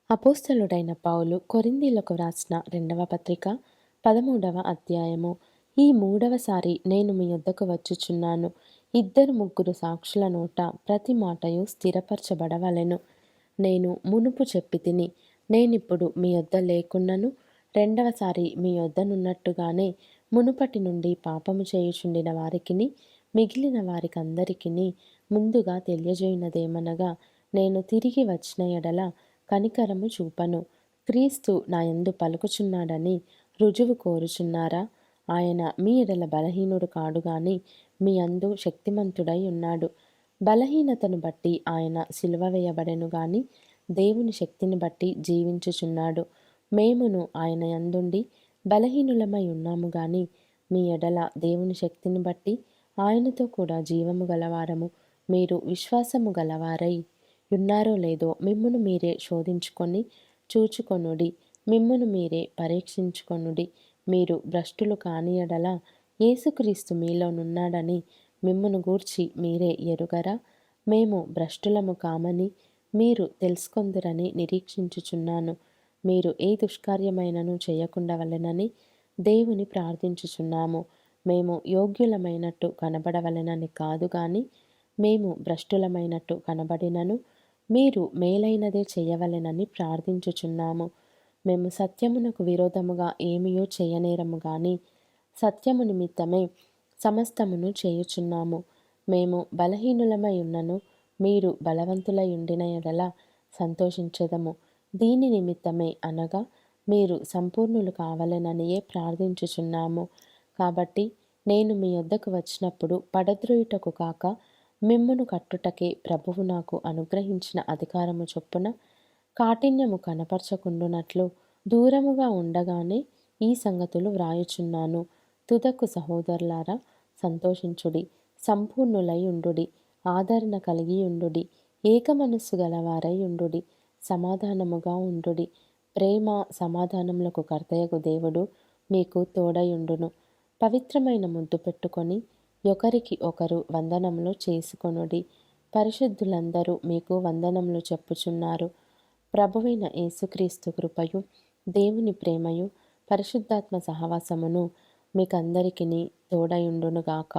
అపోస్తలుడైన పౌలు కొరింథీయులకు వ్రాసిన 2వ పత్రిక 13వ అధ్యాయము. ఈ 3వసారి నేను మీ యొద్దకు వచ్చుచున్నాను. 2-3 సాక్షుల నోట ప్రతి మాటయు స్థిరపరచబడవలెను. నేను మునుపు చెప్పి తిని, నేనిప్పుడు మీ యొద్ద లేకున్నను, రెండవసారి మీ యొద్దనున్నట్టుగానే మునుపటి నుండి పాపము చేయుచుండిన వారికిని మిగిలిన వారికందరికిని ముందుగా తెలియజేయునదేమనగా, నేను తిరిగి వచ్చిన ఎడల కనికరము చూపను. క్రీస్తు నా యందు పలుకుచున్నాడని రుజువు కోరుచున్నారా? ఆయన మీ ఎడల బలహీనుడు కాడు గాని మీ యందు శక్తిమంతుడై ఉన్నాడు. బలహీనతను బట్టి ఆయన సిలువ వేయబడెను గాని దేవుని శక్తిని బట్టి జీవించుచున్నాడు. మేమును ఆయన యందుండి బలహీనులమై ఉన్నాము గాని మీ ఎడల దేవుని శక్తిని బట్టి ఆయనతో కూడా జీవము గలవారము. మీరు విశ్వాసము గలవారై ఉన్నారో లేదో మిమ్మును మీరే శోధించుకొని చూచుకొనుడి. మిమ్మును మీరే పరీక్షించుకొనుడి. మీరు భ్రష్టులు కాని ఎడల యేసుక్రీస్తు మీలోనున్నాడని మిమ్మును గూర్చి మీరే ఎరుగరా? మేము భ్రష్టులము కామని మీరు తెలుసుకొందురని నిరీక్షించుచున్నాను. మీరు ఏ దుష్కార్యమైనను చేయకుండవలెనని దేవుని ప్రార్థించుచున్నాము. మేము యోగ్యులమైనట్టు కనబడవలెనని కాదు గాని మేము భ్రష్టులమైనట్టు కనబడినను మీరు మేలైనదే చేయవలెనని ప్రార్థించుచున్నాము. మేము సత్యమునకు విరోధముగా ఏమియో చేయనేరము గాని సత్యము నిమిత్తమే సమస్తమును చేయుచున్నాము. మేము బలహీనులమై ఉన్నను మీరు బలవంతులై ఉండిన ఎడల సంతోషించెదము. దీని నిమిత్తమే అనగా మీరు సంపూర్ణులు కావలెననియే ప్రార్థించుచున్నాము. కాబట్టి నేను మీ యొద్దకు వచ్చినప్పుడు పడద్రోయుటకు కాక మిమ్మును కట్టుటకే ప్రభువు నాకు అనుగ్రహించిన అధికారము చొప్పున కాఠిన్యము కనపరచకుండునట్లు దూరముగా ఉండగానే ఈ సంగతులు వ్రాయుచున్నాను. తుదకు సహోదరులారా, సంతోషించుడి, సంపూర్ణులై ఉండుడి, ఆదరణ కలిగి ఉండుడి, ఏక మనస్సు గలవారై ఉండుడి, సమాధానముగా ఉండుడి. ప్రేమ సమాధానములకు కర్తయగు దేవుడు మీకు తోడయుండును. పవిత్రమైన ముద్దు పెట్టుకొని ఒకరికి ఒకరు వందనములు చేసుకొనుడి. పరిశుద్ధులందరూ మీకు వందనములు చెప్పుచున్నారు. ప్రభువైన యేసుక్రీస్తు కృపయు దేవుని ప్రేమయు పరిశుద్ధాత్మ సహవాసమును మీకందరికిని తోడయుండునుగాక.